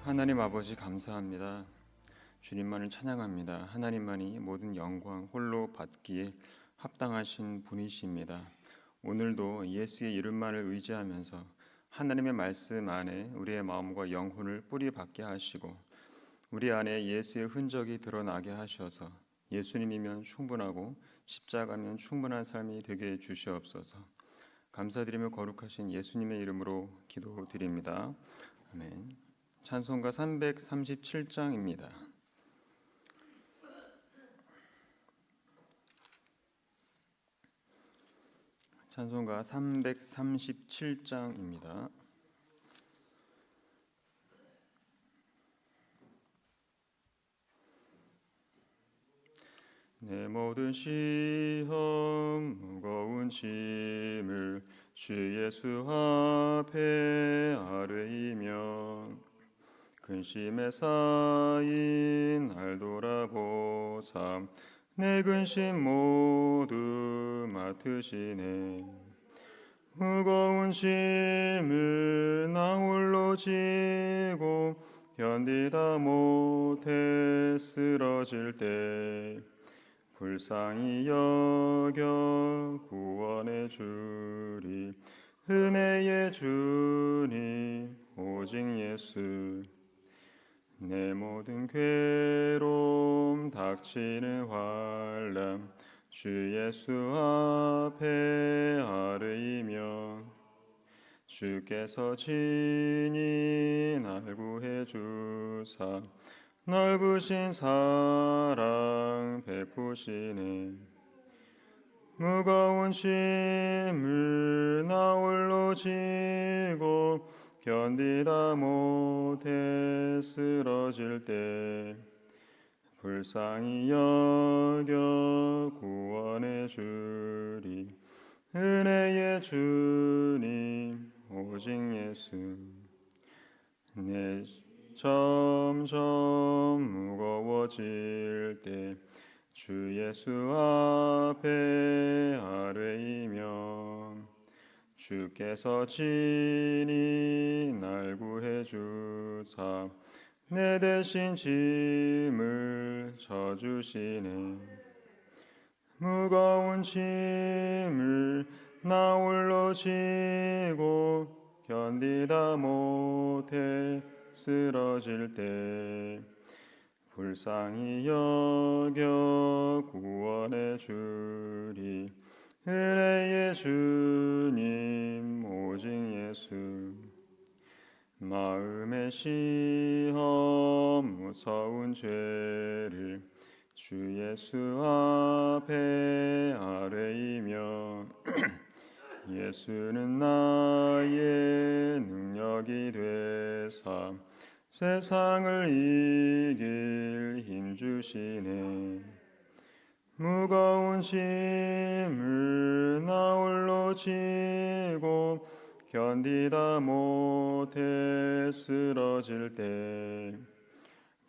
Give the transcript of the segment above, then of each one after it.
하나님 아버지 감사합니다. 주님만을 찬양합니다. 하나님만이 모든 영광 홀로 받기에 합당하신 분이십니다. 오늘도 예수의 이름만을 의지하면서 하나님의 말씀 안에 우리의 마음과 영혼을 뿌리 박게 하시고 우리 안에 예수의 흔적이 드러나게 하셔서 예수님이면 충분하고 십자가면 충분한 삶이 되게 해 주시옵소서. 감사드리며 거룩하신 예수님의 이름으로 기도드립니다. 아멘. 찬송가 337장입니다. 찬송가 337장입니다. 내 모든 시험 무거운 짐을 주 예수 앞에 아뢰이며 근심에 쌓인 날 돌아보사 내 근심 모두 맡으시네. 무거운 짐을 나 홀로 지고 견디다 못해 쓰러질 때 불쌍히 여겨 구원해 주리. 은혜의 주님 오직 예수. 내 모든 괴로움 닥치는 환난 주 예수 앞에 아뢰이며 주께서 친히 날 구해 주사 넓으신 사랑 베푸시네. 무거운 짐을 나 홀로 지고 견디다 못해 쓰러질 때 불쌍히 여겨 구원해 주리. 은혜의 주님 오직 예수. 내 점점 무거워질 때 주 예수 앞에 아뢰이며 주께서 친히 날 구해 주사 내 대신 짐을 져주시네. 무거운 짐을 나 홀로 지고 견디다 못해 쓰러질 때 불쌍히 여겨 구원해 주리. 은혜의 주님 오직 예수. 마음의 시험 무서운 죄를 주 예수 앞에 아뢰이며 예수는 나의 능력이 되사 세상을 이길 힘 주시네. 무거운 짐을 나 홀로 지고 견디다 못해 쓰러질 때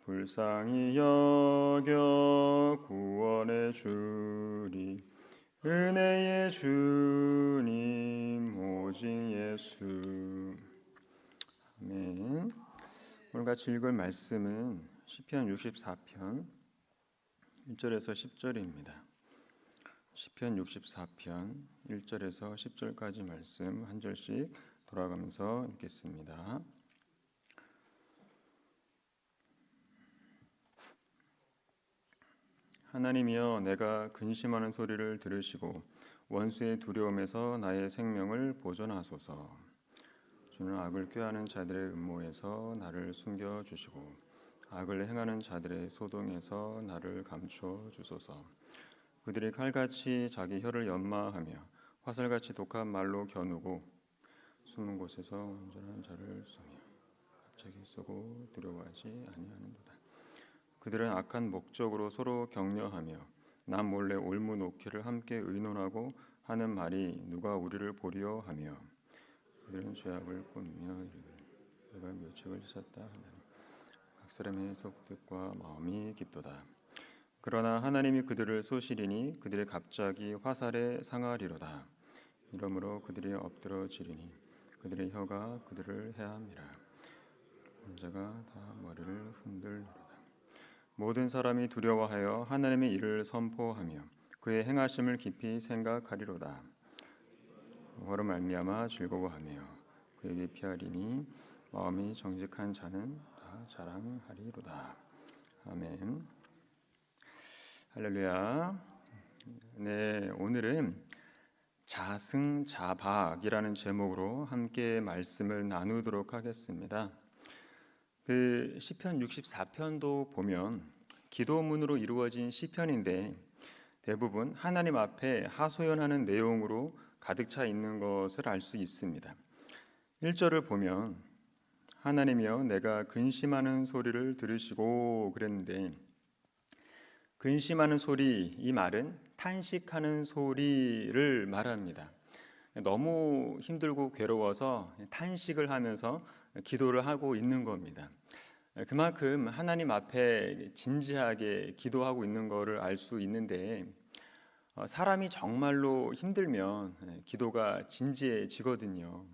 불쌍히 여겨 구원해 주리. 은혜의 주님 오직 예수. 아멘. 오늘 같이 읽을 말씀은 시편 64편 1절에서 10절입니다. 시편 64편 1절에서 10절까지 말씀 한 절씩 돌아가면서 읽겠습니다. 하나님이여, 내가 근심하는 소리를 들으시고 원수의 두려움에서 나의 생명을 보존하소서. 주는 악을 꾀하는 자들의 음모에서 나를 숨겨주시고 악을 행하는 자들의 소동에서 나를 감추어 주소서. 그들이 칼같이 자기 혀를 연마하며 화살같이 독한 말로 겨누고 숨은 곳에서 온전한 자를 쏘며 갑자기 쏘고 두려워하지 아니하는도다. 그들은 악한 목적으로 서로 격려하며 남 몰래 올무 놓기를 함께 의논하고 하는 말이 누가 우리를 보리어 하며 그들은 죄악을 꾸미며 이르기를 내가 묘책을 지었다 하나니 각 사람의 속뜻과 마음이 깊도다. 그러나 하나님이 그들을 쏘시리니 그들의 갑자기 화살에 상하리로다. 이러므로 그들이 엎드러지리니 그들의 혀가 그들을 해함이라. 자가 다 머리를 흔들리로다. 모든 사람이 두려워하여 하나님의 일을 선포하며 그의 행하심을 깊이 생각하리로다. 여호와로 말미암아 즐거워하며 그에게 피하리니 마음이 정직한 자는 다 자랑하리로다. 아멘. 할렐루야. 네, 오늘은 자승자박이라는 제목으로 함께 말씀을 나누도록 하겠습니다. 그 시편 64편도 보면 기도문으로 이루어진 시편인데 대부분 하나님 앞에 하소연하는 내용으로 가득 차 있는 것을 알 수 있습니다. 1절을 보면 하나님이여 내가 근심하는 소리를 들으시고 그랬는데 근심하는 소리, 이 말은 탄식하는 소리를 말합니다. 너무 힘들고 괴로워서 탄식을 하면서 기도를 하고 있는 겁니다. 그만큼 하나님 앞에 진지하게 기도하고 있는 것을 알 수 있는데 사람이 정말로 힘들면 기도가 진지해지거든요.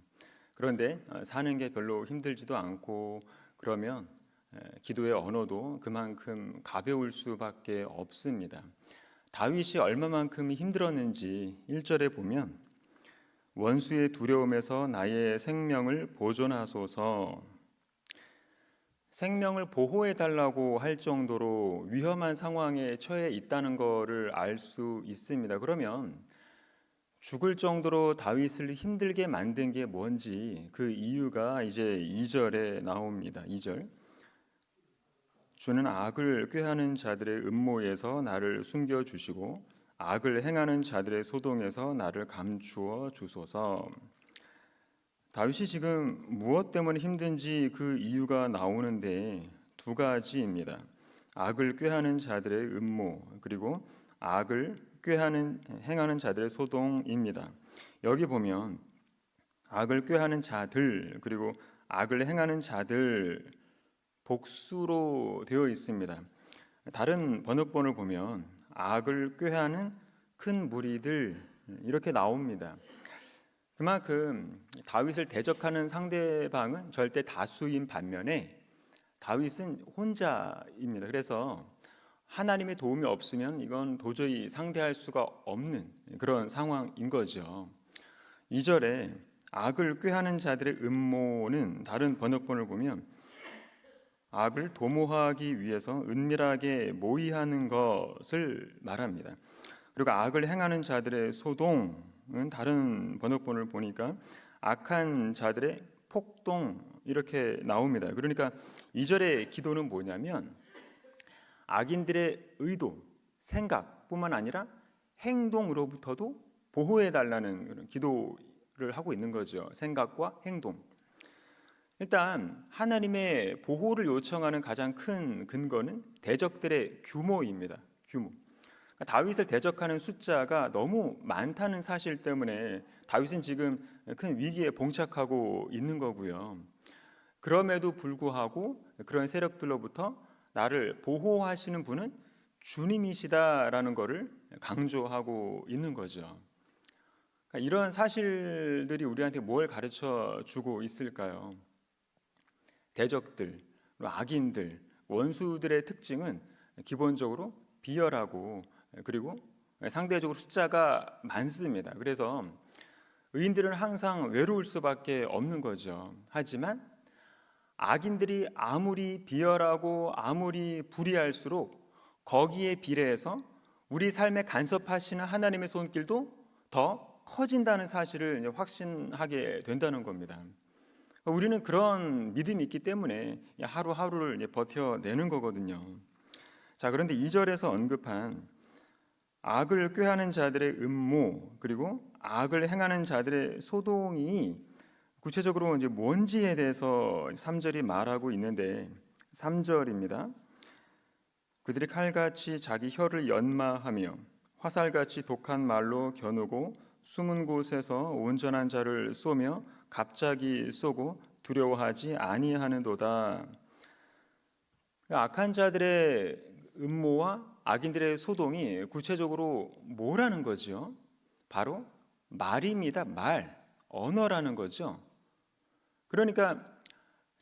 그런데 사는 게 별로 힘들지도 않고 그러면 기도의 언어도 그만큼 가벼울 수밖에 없습니다. 다윗이 얼마만큼 힘들었는지 1절에 보면 원수의 두려움에서 나의 생명을 보존하소서. 생명을 보호해 달라고 할 정도로 위험한 상황에 처해 있다는 것을 알 수 있습니다. 그러면 죽을 정도로 다윗을 힘들게 만든 게 뭔지 그 이유가 이제 2절에 나옵니다. 2절. 주는 악을 꾀하는 자들의 음모에서 나를 숨겨주시고 악을 행하는 자들의 소동에서 나를 감추어 주소서. 다윗이 지금 무엇 때문에 힘든지 그 이유가 나오는데 두 가지입니다. 악을 꾀하는 자들의 음모 그리고 악을 행하는 자들의 소동입니다. 여기 보면 악을 꾀하는 자들 그리고 악을 행하는 자들 복수로 되어 있습니다. 다른 번역본을 보면 악을 꾀하는 큰 무리들 이렇게 나옵니다. 그만큼 다윗을 대적하는 상대방은 절대 다수인 반면에 다윗은 혼자입니다. 그래서 하나님의 도움이 없으면 이건 도저히 상대할 수가 없는 그런 상황인 거죠. 2절에 악을 꾀하는 자들의 음모는 다른 번역본을 보면 악을 도모하기 위해서 은밀하게 모의하는 것을 말합니다. 그리고 악을 행하는 자들의 소동은 다른 번역본을 보니까 악한 자들의 폭동 이렇게 나옵니다. 그러니까 2절의 기도는 뭐냐면 악인들의 의도, 생각뿐만 아니라 행동으로부터도 보호해 달라는 그런 기도를 하고 있는 거죠. 생각과 행동. 일단 하나님의 보호를 요청하는 가장 큰 근거는 대적들의 규모입니다. 규모. 그러니까 다윗을 대적하는 숫자가 너무 많다는 사실 때문에 다윗은 지금 큰 위기에 봉착하고 있는 거고요. 그럼에도 불구하고 그런 세력들로부터 나를 보호하시는 분은 주님이시다라는 것을 강조하고 있는 거죠. 그러니까 이런 사실들이 우리한테 뭘 가르쳐 주고 있을까요? 대적들, 악인들, 원수들의 특징은 기본적으로 비열하고 그리고 상대적으로 숫자가 많습니다. 그래서 의인들은 항상 외로울 수밖에 없는 거죠. 하지만 악인들이 아무리 비열하고 아무리 불의할수록 거기에 비례해서 우리 삶에 간섭하시는 하나님의 손길도 더 커진다는 사실을 확신하게 된다는 겁니다. 우리는 그런 믿음이 있기 때문에 하루하루를 버텨내는 거거든요. 자, 그런데 2절에서 언급한 악을 꾀하는 자들의 음모 그리고 악을 행하는 자들의 소동이 구체적으로 이제 뭔지에 대해서 3절이 말하고 있는데 3절입니다. 그들이 칼같이 자기 혀를 연마하며 화살같이 독한 말로 겨누고 숨은 곳에서 온전한 자를 쏘며 갑자기 쏘고 두려워하지 아니하는도다. 악한 자들의 음모와 악인들의 소동이 구체적으로 뭐라는 거죠? 바로 말입니다. 말, 언어라는 거죠. 그러니까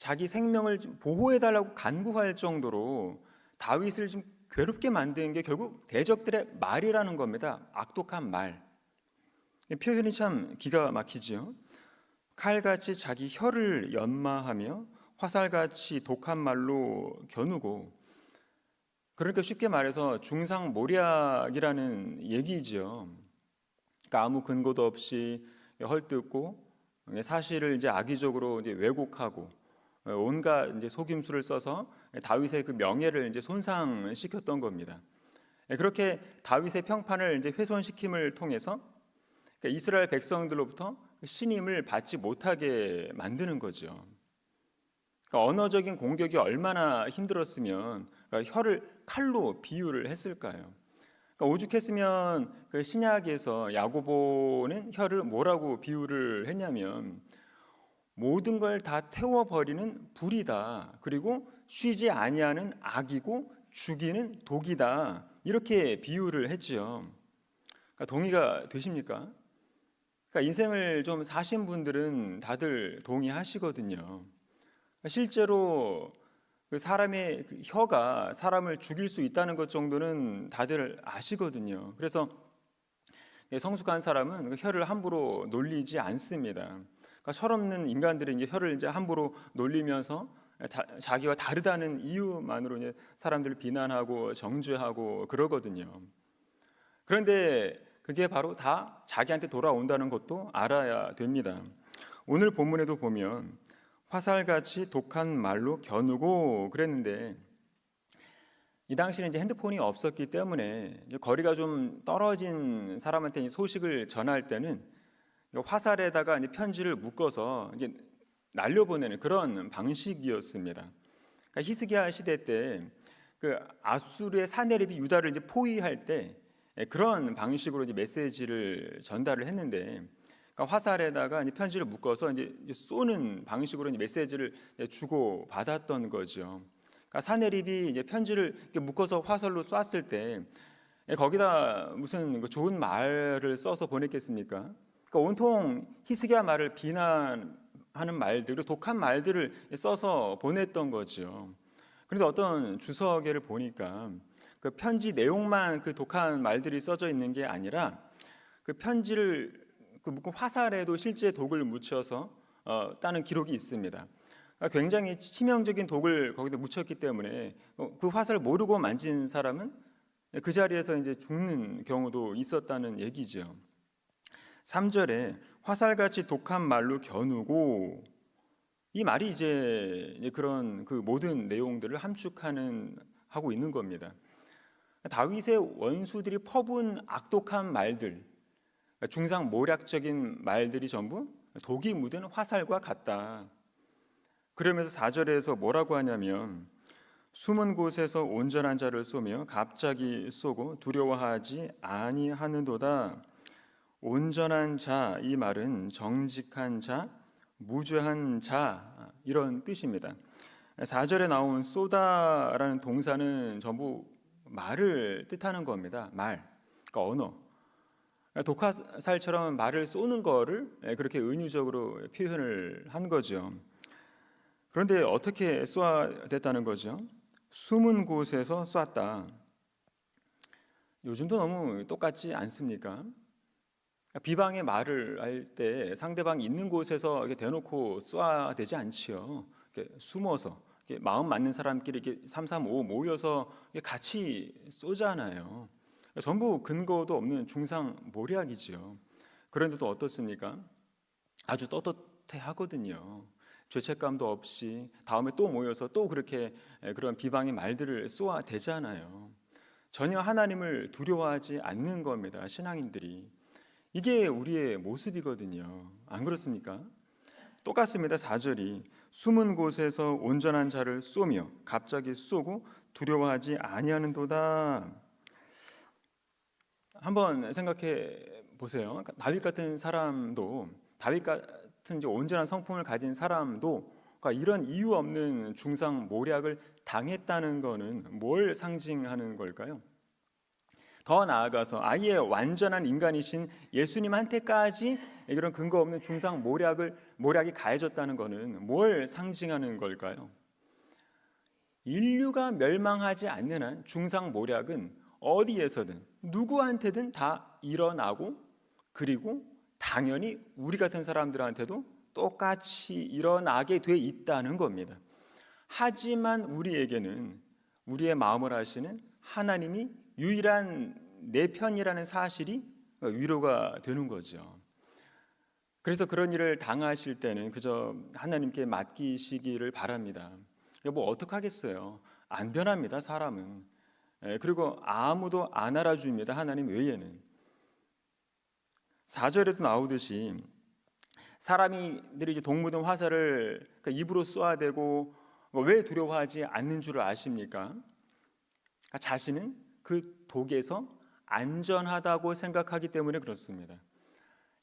자기 생명을 좀 보호해달라고 간구할 정도로 다윗을 좀 괴롭게 만든 게 결국 대적들의 말이라는 겁니다. 악독한 말. 표현이 참 기가 막히지요. 칼같이 자기 혀를 연마하며 화살같이 독한 말로 겨누고, 그러니까 쉽게 말해서 중상모략이라는 얘기지요. 그러니까 아무 근거도 없이 헐뜯고 사실을 이제 악의적으로 이제 왜곡하고 온갖 이제 속임수를 써서 다윗의 그 명예를 이제 손상시켰던 겁니다. 그렇게 다윗의 평판을 이제 훼손시킴을 통해서 그러니까 이스라엘 백성들로부터 신임을 받지 못하게 만드는 거죠. 그러니까 언어적인 공격이 얼마나 힘들었으면 그러니까 혀를 칼로 비유를 했을까요? 그러니까 오죽했으면 그 신약에서 야고보는 혀를 뭐라고 비유를 했냐면 모든 걸 다 태워버리는 불이다. 그리고 쉬지 아니하는 악이고 죽이는 독이다. 이렇게 비유를 했지요. 그러니까 동의가 되십니까? 그러니까 인생을 좀 사신 분들은 다들 동의하시거든요. 그러니까 실제로 그 사람의 그 혀가 사람을 죽일 수 있다는 것 정도는 다들 아시거든요. 그래서 성숙한 사람은 그 혀를 함부로 놀리지 않습니다. 그러니까 철없는 인간들이 이제 혀를 이제 함부로 놀리면서 자기와 다르다는 이유만으로 이제 사람들을 비난하고 정죄하고 그러거든요. 그런데 그게 바로 다 자기한테 돌아온다는 것도 알아야 됩니다. 오늘 본문에도 보면 화살같이 독한 말로 겨누고 그랬는데, 이 당시는 이제 핸드폰이 없었기 때문에 이제 거리가 좀 떨어진 사람한테 소식을 전할 때는 화살에다가 이제 편지를 묶어서 이제 날려보내는 그런 방식이었습니다. 그러니까 히스기야 시대 때 그 아수르의 사내립이 유다를 이제 포위할 때 그런 방식으로 이제 메시지를 전달을 했는데, 그러니까 화살에다가 이제 편지를 묶어서 이제 쏘는 방식으로 이제 메시지를 주고 받았던 거죠. 그러니까 사내립이 이제 편지를 이렇게 묶어서 화살로 쐈을 때 거기다 무슨 좋은 말을 써서 보냈겠습니까? 그러니까 온통 히스기야 말을 비난하는 말들, 독한 말들을 써서 보냈던 거죠. 그런데 어떤 주석에를 보니까 그 편지 내용만 그 독한 말들이 써져 있는 게 아니라 그 편지를 그 묶은 화살에도 실제 독을 묻혀서 따는 기록이 있습니다. 그러니까 굉장히 치명적인 독을 거기다 묻혔기 때문에 그 화살을 모르고 만진 사람은 그 자리에서 이제 죽는 경우도 있었다는 얘기죠. 3절에 화살같이 독한 말로 겨누고, 이 말이 이제 그런 그 모든 내용들을 함축하는 하고 있는 겁니다. 다윗의 원수들이 퍼부은 악독한 말들, 중상모략적인 말들이 전부 독이 묻은 화살과 같다. 그러면서 4절에서 뭐라고 하냐면 숨은 곳에서 온전한 자를 쏘며 갑자기 쏘고 두려워하지 아니하는도다. 온전한 자, 이 말은 정직한 자, 무죄한 자, 이런 뜻입니다. 4절에 나온 쏘다라는 동사는 전부 말을 뜻하는 겁니다. 말, 그러니까 언어. 독화살처럼 말을 쏘는 거를 그렇게 은유적으로 표현을 한 거죠. 그런데 어떻게 쏘아댔다는 거죠? 숨은 곳에서 쐈다. 요즘도 너무 똑같지 않습니까? 비방의 말을 할 때 상대방이 있는 곳에서 이렇게 대놓고 쏘아대지 않지요. 이렇게 숨어서 이렇게 마음 맞는 사람끼리 이렇게 3, 3, 5 모여서 같이 쏘잖아요. 전부 근거도 없는 중상모략이지요. 그런데도 어떻습니까? 아주 떳떳해 하거든요. 죄책감도 없이 다음에 또 모여서 또 그렇게 그런 비방의 말들을 쏘아대잖아요. 전혀 하나님을 두려워하지 않는 겁니다. 신앙인들이. 이게 우리의 모습이거든요. 안 그렇습니까? 똑같습니다. 4절이 숨은 곳에서 온전한 자를 쏘며 갑자기 쏘고 두려워하지 아니하는도다. 한번 생각해 보세요. 다윗 같은 사람도, 다윗 같은 이제 온전한 성품을 가진 사람도 그러니까 이런 이유 없는 중상모략을 당했다는 것은 뭘 상징하는 걸까요? 더 나아가서 아예 완전한 인간이신 예수님한테까지 이런 근거 없는 중상 모략이 가해졌다는 것은 뭘 상징하는 걸까요? 인류가 멸망하지 않는 한 중상 모략은 어디에서든 누구한테든 다 일어나고, 그리고 당연히 우리 같은 사람들한테도 똑같이 일어나게 돼 있다는 겁니다. 하지만 우리에게는 우리의 마음을 아시는 하나님이 유일한 내 편이라는 사실이 위로가 되는 거죠. 그래서 그런 일을 당하실 때는 그저 하나님께 맡기시기를 바랍니다. 뭐 어떡하겠어요. 안 변합니다, 사람은. 그리고 아무도 안 알아줍니다, 하나님 외에는. 4절에도 나오듯이 사람들이 이제 독 묻은 화살을 입으로 쏘아대고 왜 두려워하지 않는 줄 아십니까? 자신은 그 독에서 안전하다고 생각하기 때문에 그렇습니다.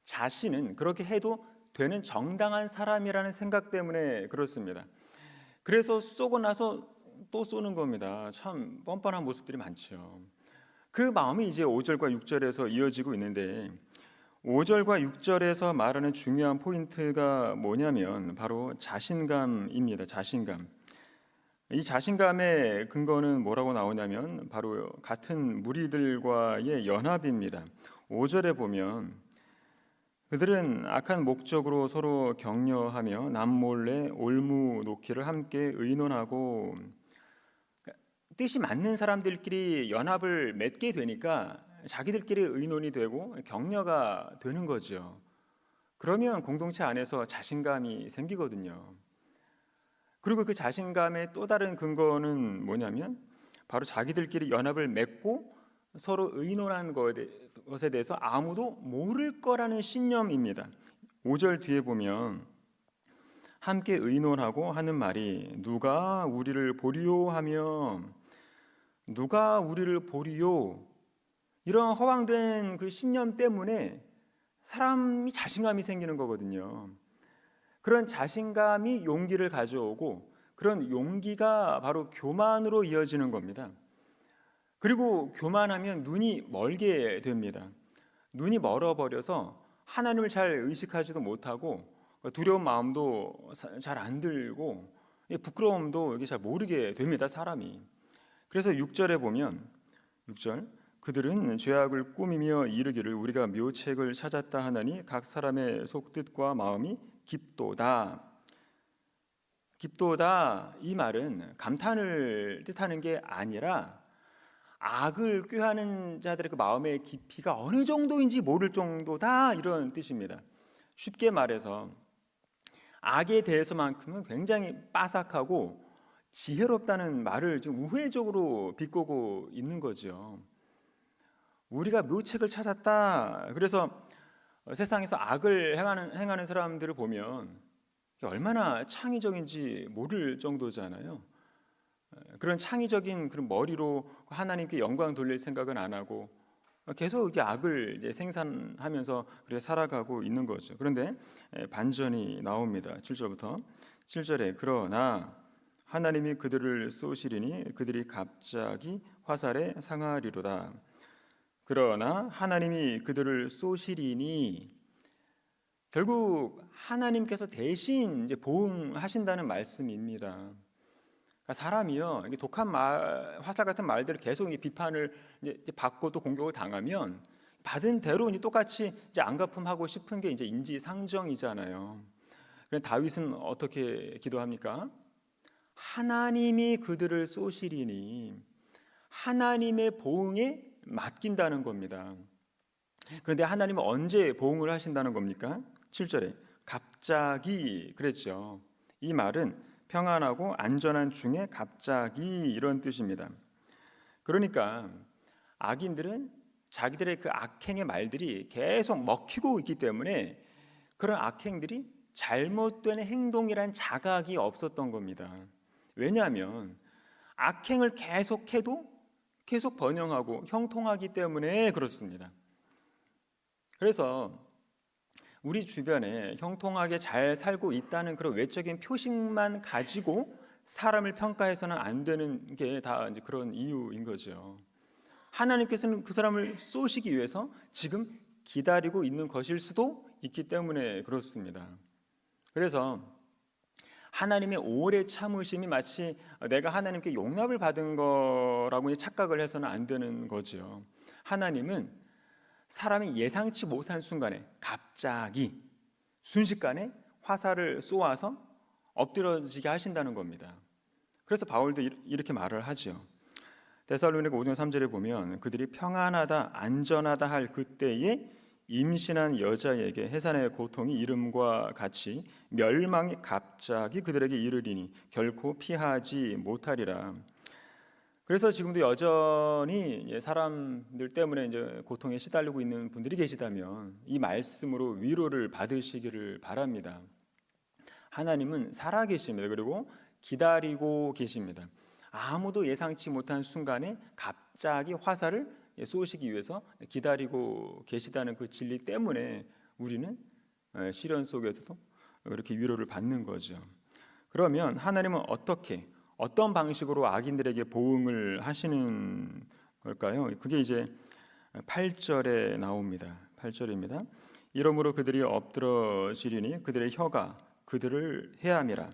자신은 그렇게 해도 되는 정당한 사람이라는 생각 때문에 그렇습니다. 그래서 쏘고 나서 또 쏘는 겁니다. 참 뻔뻔한 모습들이 많죠. 그 마음이 이제 5절과 6절에서 이어지고 있는데, 5절과 6절에서 말하는 중요한 포인트가 뭐냐면 바로 자신감입니다. 자신감. 이 자신감의 근거는 뭐라고 나오냐면 바로 같은 무리들과의 연합입니다. 5절에 보면 그들은 악한 목적으로 서로 격려하며 남몰래 올무 놓기를 함께 의논하고, 뜻이 맞는 사람들끼리 연합을 맺게 되니까 자기들끼리 의논이 되고 격려가 되는 거죠. 그러면 공동체 안에서 자신감이 생기거든요. 그리고 그 자신감의 또 다른 근거는 뭐냐면 바로 자기들끼리 연합을 맺고 서로 의논한 것에 대해서 아무도 모를 거라는 신념입니다. 5절 뒤에 보면 함께 의논하고 하는 말이 누가 우리를 보리요 하며, 누가 우리를 보리요, 이런 허황된 그 신념 때문에 사람이 자신감이 생기는 거거든요. 그런 자신감이 용기를 가져오고 그런 용기가 바로 교만으로 이어지는 겁니다. 그리고 교만하면 눈이 멀게 됩니다. 눈이 멀어버려서 하나님을 잘 의식하지도 못하고 두려운 마음도 잘 안 들고 부끄러움도 이게 잘 모르게 됩니다, 사람이. 그래서 6절에 보면 6절 그들은 죄악을 꾸미며 이르기를 우리가 묘책을 찾았다 하나니 각 사람의 속뜻과 마음이 깊도다. 깊도다, 이 말은 감탄을 뜻하는 게 아니라 악을 꾀하는 자들의 그 마음의 깊이가 어느 정도인지 모를 정도다, 이런 뜻입니다. 쉽게 말해서 악에 대해서만큼은 굉장히 빠삭하고 지혜롭다는 말을 좀 우회적으로 비꼬고 있는 거죠. 우리가 묘책을 찾았다. 그래서 세상에서 악을 행하는 사람들을 보면 얼마나 창의적인지 모를 정도잖아요. 그런 창의적인 그런 머리로 하나님께 영광 돌릴 생각은 안 하고 계속 이게 악을 이제 생산하면서 그렇게 살아가고 있는 거죠. 그런데 반전이 나옵니다. 7절부터 7절에 그러나 하나님이 그들을 쏘시리니 그들이 갑자기 화살에 상하리로다. 그러나 하나님이 그들을 쏘시리니, 결국 하나님께서 대신 이제 보응하신다는 말씀입니다. 그러니까 사람이요, 이게 독한 말, 화살 같은 말들을 계속 비판을 이제 받고 또 공격을 당하면 받은 대로 이제 똑같이 이제 안갚음하고 싶은 게 이제 인지상정이잖아요. 그런데 다윗은 어떻게 기도합니까? 하나님이 그들을 쏘시리니, 하나님의 보응에 맡긴다는 겁니다. 그런데 하나님은 언제 보응을 하신다는 겁니까? 7절에 갑자기 그랬죠. 이 말은 평안하고 안전한 중에 갑자기, 이런 뜻입니다. 그러니까 악인들은 자기들의 그 악행의 말들이 계속 먹히고 있기 때문에 그런 악행들이 잘못된 행동이란 자각이 없었던 겁니다. 왜냐하면 악행을 계속해도 계속 번영하고 형통하기 때문에 그렇습니다. 그래서 우리 주변에 형통하게 잘 살고 있다는 그런 외적인 표식만 가지고 사람을 평가해서는 안 되는 게 다 이제 그런 이유인 거죠. 하나님께서는 그 사람을 쏘시기 위해서 지금 기다리고 있는 것일 수도 있기 때문에 그렇습니다. 그래서 하나님의 오래 참으심이 마치 내가 하나님께 용납을 받은 거라고 착각을 해서는 안 되는 거죠. 하나님은 사람이 예상치 못한 순간에 갑자기 순식간에 화살을 쏘아서 엎드러지게 하신다는 겁니다. 그래서 바울도 이렇게 말을 하죠. 데살로니가 5장 3절에 보면 그들이 평안하다 안전하다 할 그때에 임신한 여자에게 해산의 고통이 이름과 같이 멸망이 갑자기 그들에게 이르리니 결코 피하지 못하리라. 그래서 지금도 여전히 사람들 때문에 이제 고통에 시달리고 있는 분들이 계시다면 이 말씀으로 위로를 받으시기를 바랍니다. 하나님은 살아계십니다. 그리고 기다리고 계십니다. 아무도 예상치 못한 순간에 갑자기 화살을 쏘시기 위해서 기다리고 계시다는 그 진리 때문에 우리는 시련 속에서도 그렇게 위로를 받는 거죠. 그러면 하나님은 어떤 방식으로 악인들에게 보응을 하시는 걸까요? 그게 이제 8절에 나옵니다. 8절입니다. 이러므로 그들이 엎드러지리니 그들의 혀가 그들을 해함이라.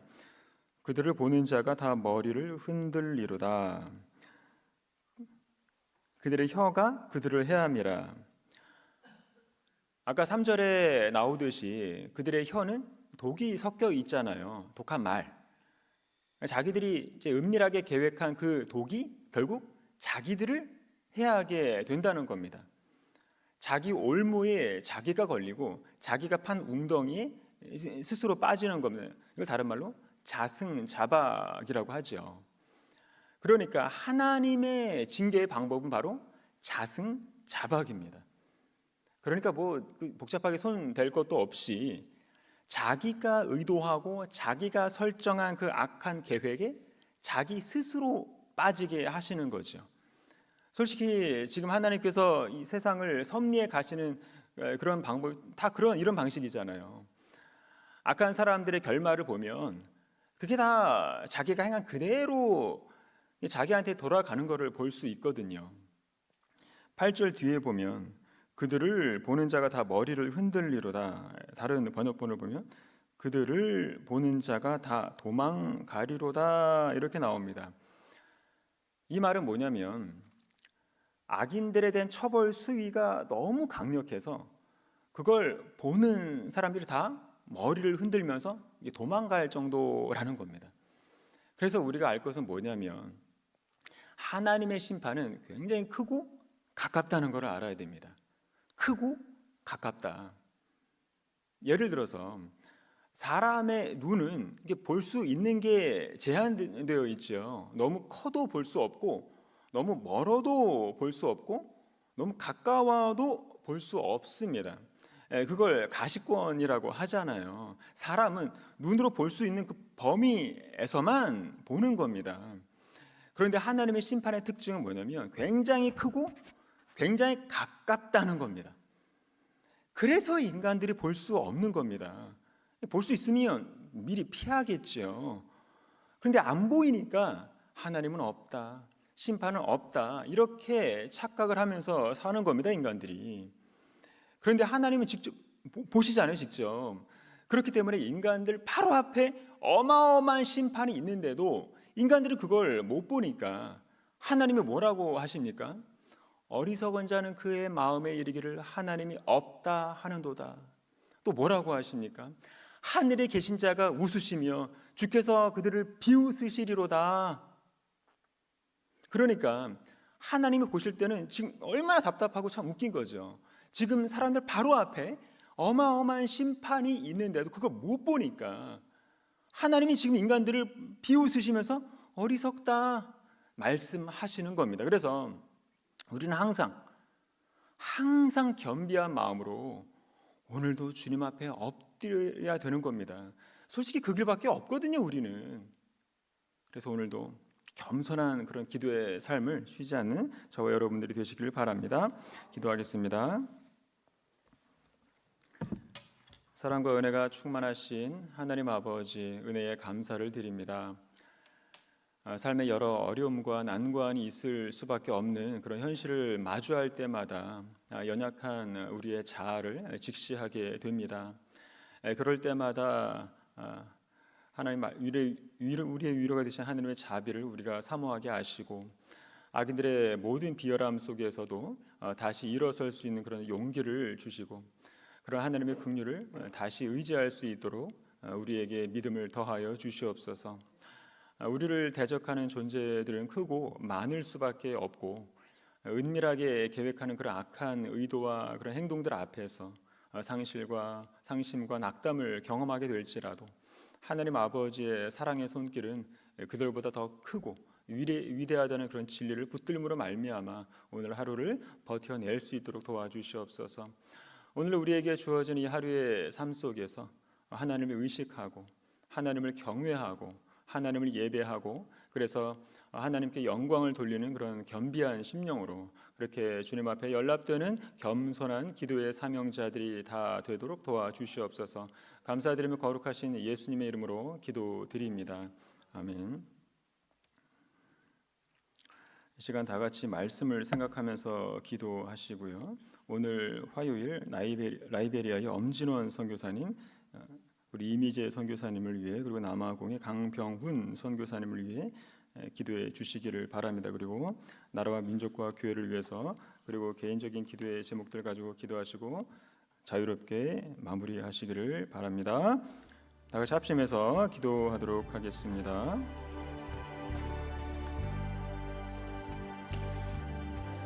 그들을 보는 자가 다 머리를 흔들리로다. 그들의 혀가 그들을 해함이라. 아까 3절에 나오듯이 그들의 혀는 독이 섞여 있잖아요. 독한 말. 자기들이 이제 은밀하게 계획한 그 독이 결국 자기들을 해하게 된다는 겁니다. 자기 올무에 자기가 걸리고 자기가 판 웅덩이에 스스로 빠지는 겁니다. 이걸 다른 말로 자승자박이라고 하죠. 그러니까 하나님의 징계의 방법은 바로 자승자박입니다. 그러니까 뭐 복잡하게 손 댈 것도 없이 자기가 의도하고 자기가 설정한 그 악한 계획에 자기 스스로 빠지게 하시는 거죠. 솔직히 지금 하나님께서 이 세상을 섭리해 가시는 그런 방법 다 이런 방식이잖아요. 악한 사람들의 결말을 보면 그게 다 자기가 행한 그대로 자기한테 돌아가는 것을 볼 수 있거든요. 8절 뒤에 보면 그들을 보는 자가 다 머리를 흔들리로다. 다른 번역본을 보면 그들을 보는 자가 다 도망가리로다 이렇게 나옵니다. 이 말은 뭐냐면 악인들에 대한 처벌 수위가 너무 강력해서 그걸 보는 사람들이 다 머리를 흔들면서 도망갈 정도라는 겁니다. 그래서 우리가 알 것은 뭐냐면 하나님의 심판은 굉장히 크고 가깝다는 것을 알아야 됩니다. 크고 가깝다. 예를 들어서 사람의 눈은 볼 수 있는 게 제한되어 있죠. 너무 커도 볼 수 없고 너무 멀어도 볼 수 없고 너무 가까워도 볼 수 없습니다. 그걸 가시권이라고 하잖아요. 사람은 눈으로 볼 수 있는 그 범위에서만 보는 겁니다. 그런데 하나님의 심판의 특징은 뭐냐면 굉장히 크고 굉장히 가깝다는 겁니다. 그래서 인간들이 볼 수 없는 겁니다. 볼 수 있으면 미리 피하겠죠. 그런데 안 보이니까 하나님은 없다, 심판은 없다 이렇게 착각을 하면서 사는 겁니다, 인간들이. 그런데 하나님은 직접 보시잖아요, 직접. 그렇기 때문에 인간들 바로 앞에 어마어마한 심판이 있는데도 인간들은 그걸 못 보니까 하나님이 뭐라고 하십니까? 어리석은 자는 그의 마음에 이르기를 하나님이 없다 하는도다. 또 뭐라고 하십니까? 하늘에 계신 자가 웃으시며 주께서 그들을 비웃으시리로다. 그러니까 하나님이 보실 때는 지금 얼마나 답답하고 참 웃긴 거죠. 지금 사람들 바로 앞에 어마어마한 심판이 있는데도 그걸 못 보니까 하나님이 지금 인간들을 비웃으시면서 어리석다 말씀하시는 겁니다. 그래서 우리는 항상 겸비한 마음으로 오늘도 주님 앞에 엎드려야 되는 겁니다. 솔직히 그 길밖에 없거든요, 우리는. 그래서 오늘도 겸손한 그런 기도의 삶을 쉬지 않는 저와 여러분들이 되시길 바랍니다. 기도하겠습니다. 사랑과 은혜가 충만하신 하나님 아버지, 은혜에 감사를 드립니다. 삶의 여러 어려움과 난관이 있을 수밖에 없는 그런 현실을 마주할 때마다 연약한 우리의 자아를 직시하게 됩니다. 그럴 때마다 하나님 우리의 위로가 되신 하나님의 자비를 우리가 사모하게 하시고 악인들의 모든 비열함 속에서도 다시 일어설 수 있는 그런 용기를 주시고 그런 하나님의 긍휼을 다시 의지할 수 있도록 우리에게 믿음을 더하여 주시옵소서. 우리를 대적하는 존재들은 크고 많을 수밖에 없고 은밀하게 계획하는 그런 악한 의도와 그런 행동들 앞에서 상심과 낙담을 경험하게 될지라도 하나님 아버지의 사랑의 손길은 그들보다 더 크고 위대하다는 그런 진리를 붙들므로 말미암아 오늘 하루를 버텨낼 수 있도록 도와주시옵소서. 오늘 우리에게 주어진 이 하루의 삶 속에서 하나님을 의식하고 하나님을 경외하고 하나님을 예배하고 그래서 하나님께 영광을 돌리는 그런 겸비한 심령으로 그렇게 주님 앞에 연락되는 겸손한 기도의 사명자들이 다 되도록 도와주시옵소서. 감사드리며 거룩하신 예수님의 이름으로 기도드립니다. 아멘. 이 시간 다 같이 말씀을 생각하면서 기도하시고요. 오늘 화요일 라이베리아의 엄진원 선교사님, 우리 이미재 선교사님을 위해 그리고 남아공의 강병훈 선교사님을 위해 기도해 주시기를 바랍니다. 그리고 나라와 민족과 교회를 위해서 그리고 개인적인 기도의 제목들 가지고 기도하시고 자유롭게 마무리하시기를 바랍니다. 다 같이 합심해서 기도하도록 하겠습니다.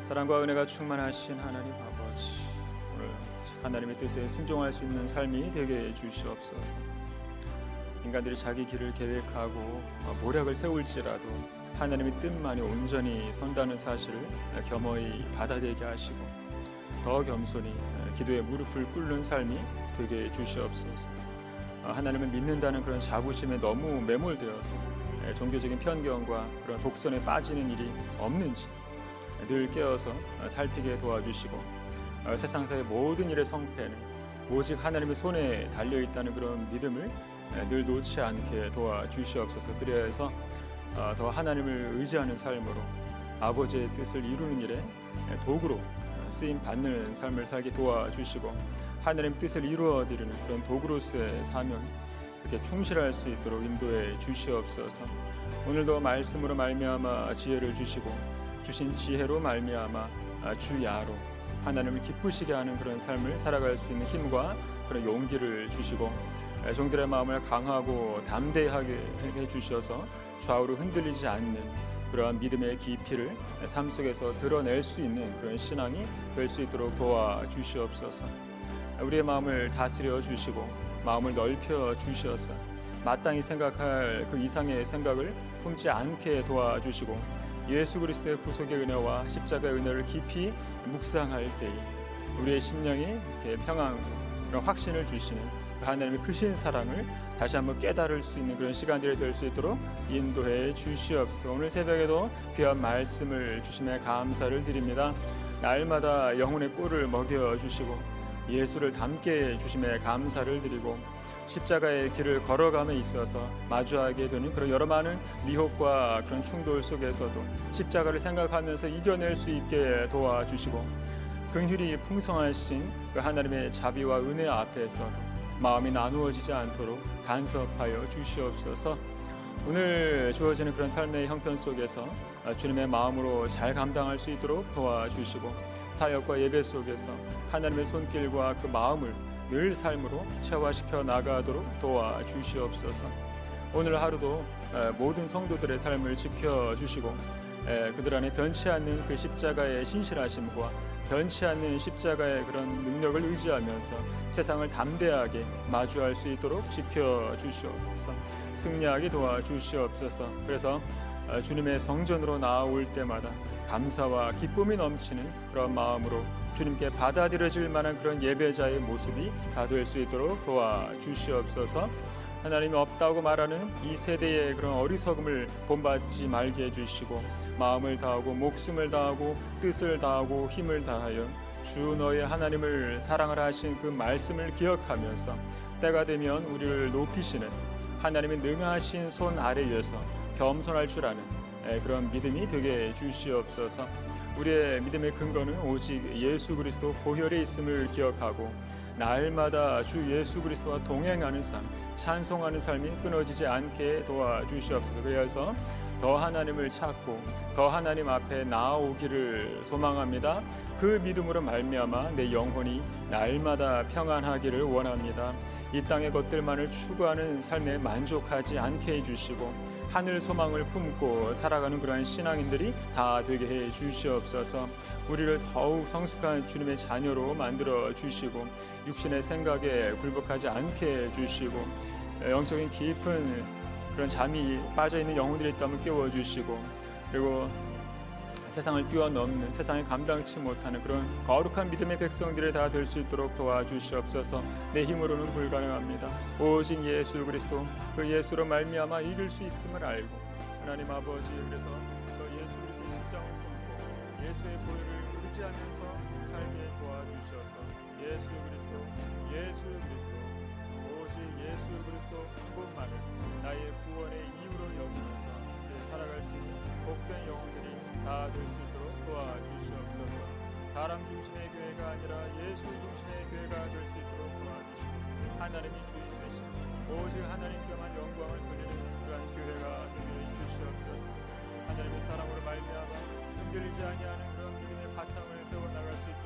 사랑과 은혜가 충만하신 하나님 아버지, 오늘 하나님의 뜻에 순종할 수 있는 삶이 되게 해주시옵소서. 인간들이 자기 길을 계획하고 모략을 세울지라도 하나님의 뜻만이 온전히 선다는 사실을 겸허히 받아들이게 하시고 더 겸손히 기도에 무릎을 꿇는 삶이 되게 해주시옵소서. 하나님을 믿는다는 그런 자부심에 너무 매몰되어서 종교적인 편견과 그런 독선에 빠지는 일이 없는지 늘 깨어서 살피게 도와주시고 세상사의 모든 일의 성패는 오직 하나님의 손에 달려있다는 그런 믿음을 늘 놓지 않게 도와주시옵소서. 그래서 더 하나님을 의지하는 삶으로 아버지의 뜻을 이루는 일에 도구로 쓰임받는 삶을 살게 도와주시고 하나님 뜻을 이루어드리는 그런 도구로서의 사명 그렇게 충실할 수 있도록 인도해 주시옵소서. 오늘도 말씀으로 말미암아 지혜를 주시고 주신 지혜로 말미암아 주야로 하나님을 기쁘시게 하는 그런 삶을 살아갈 수 있는 힘과 그런 용기를 주시고 종들의 마음을 강하고 담대하게 해주셔서 좌우로 흔들리지 않는 그러한 믿음의 깊이를 삶 속에서 드러낼 수 있는 그런 신앙이 될 수 있도록 도와주시옵소서. 우리의 마음을 다스려 주시고 마음을 넓혀 주셔서 마땅히 생각할 그 이상의 생각을 품지 않게 도와주시고 예수 그리스도의 구속의 은혜와 십자가의 은혜를 깊이 묵상할 때에 우리의 심령이 이렇게 평안과 그런 확신을 주시는 하나님의 크신 사랑을 다시 한번 깨달을 수 있는 그런 시간들이 될 수 있도록 인도해 주시옵소서. 오늘 새벽에도 귀한 말씀을 주심에 감사를 드립니다. 날마다 영혼의 꿀을 먹여주시고 예수를 닮게 해주심에 감사를 드리고 십자가의 길을 걸어감에 있어서 마주하게 되는 그런 여러 많은 미혹과 그런 충돌 속에서도 십자가를 생각하면서 이겨낼 수 있게 도와주시고 긍휼이 풍성하신 그 하나님의 자비와 은혜 앞에서도 마음이 나누어지지 않도록 간섭하여 주시옵소서. 오늘 주어지는 그런 삶의 형편 속에서 주님의 마음으로 잘 감당할 수 있도록 도와주시고 사역과 예배 속에서 하나님의 손길과 그 마음을 늘 삶으로 체화시켜 나가도록 도와주시옵소서. 오늘 하루도 모든 성도들의 삶을 지켜주시고 그들 안에 변치 않는 그 십자가의 신실하심과 변치 않는 십자가의 그런 능력을 의지하면서 세상을 담대하게 마주할 수 있도록 지켜주시옵소서. 승리하게 도와주시옵소서. 그래서 주님의 성전으로 나아올 때마다 감사와 기쁨이 넘치는 그런 마음으로 주님께 받아들여질 만한 그런 예배자의 모습이 다 될 수 있도록 도와주시옵소서. 하나님이 없다고 말하는 이 세대의 그런 어리석음을 본받지 말게 해주시고 마음을 다하고 목숨을 다하고 뜻을 다하고 힘을 다하여 주 너의 하나님을 사랑을 하신 그 말씀을 기억하면서 때가 되면 우리를 높이시는 하나님의 능하신 손 아래에서 겸손할 줄 아는 그런 믿음이 되게 주시옵소서. 우리의 믿음의 근거는 오직 예수 그리스도 보혈에 있음을 기억하고 날마다 주 예수 그리스도와 동행하는 삶, 찬송하는 삶이 끊어지지 않게 도와주시옵소서. 그래서 더 하나님을 찾고 더 하나님 앞에 나아오기를 소망합니다. 그 믿음으로 말미암아 내 영혼이 날마다 평안하기를 원합니다. 이 땅의 것들만을 추구하는 삶에 만족하지 않게 해주시고 하늘 소망을 품고 살아가는 그러한 신앙인들이 다 되게 해 주시옵소서. 우리를 더욱 성숙한 주님의 자녀로 만들어 주시고 육신의 생각에 굴복하지 않게 해 주시고 영적인 깊은 그런 잠이 빠져있는 영혼들이 있다면 깨워주시고 그리고 세상을 뛰어넘는 세상에 감당치 못하는 그런 거룩한 믿음의 백성들이 다 될 수 있도록 도와주시옵소서. 내 힘으로는 불가능합니다. 오직 예수 그리스도 그 예수로 말미암아 이길 수 있음을 알고 하나님 아버지 그래서 그 예수 그리스도의 십자가를 품고 예수의 보혈을 의지하면서 살게 도와주셔서 예수 그리스도 오직 예수 그리스도 그분만을 나의 구원의 이유로 여기면서 살아갈 수 있는 복된 영혼들이 다 될 수 있도록 도와주시옵소서. 사람 중심의 교회가 아니라 예수 중심의 교회가 될 수 있도록 도와주시고 하나님이 주인 되시고 오직 하나님께만 영광을 돌리는 그러한 교회가 되게 주시옵소서. 하나님의 사랑으로 말미암아 흔들리지 아니하는 그런 믿음의 바탕을 세워 나갈 수 있도록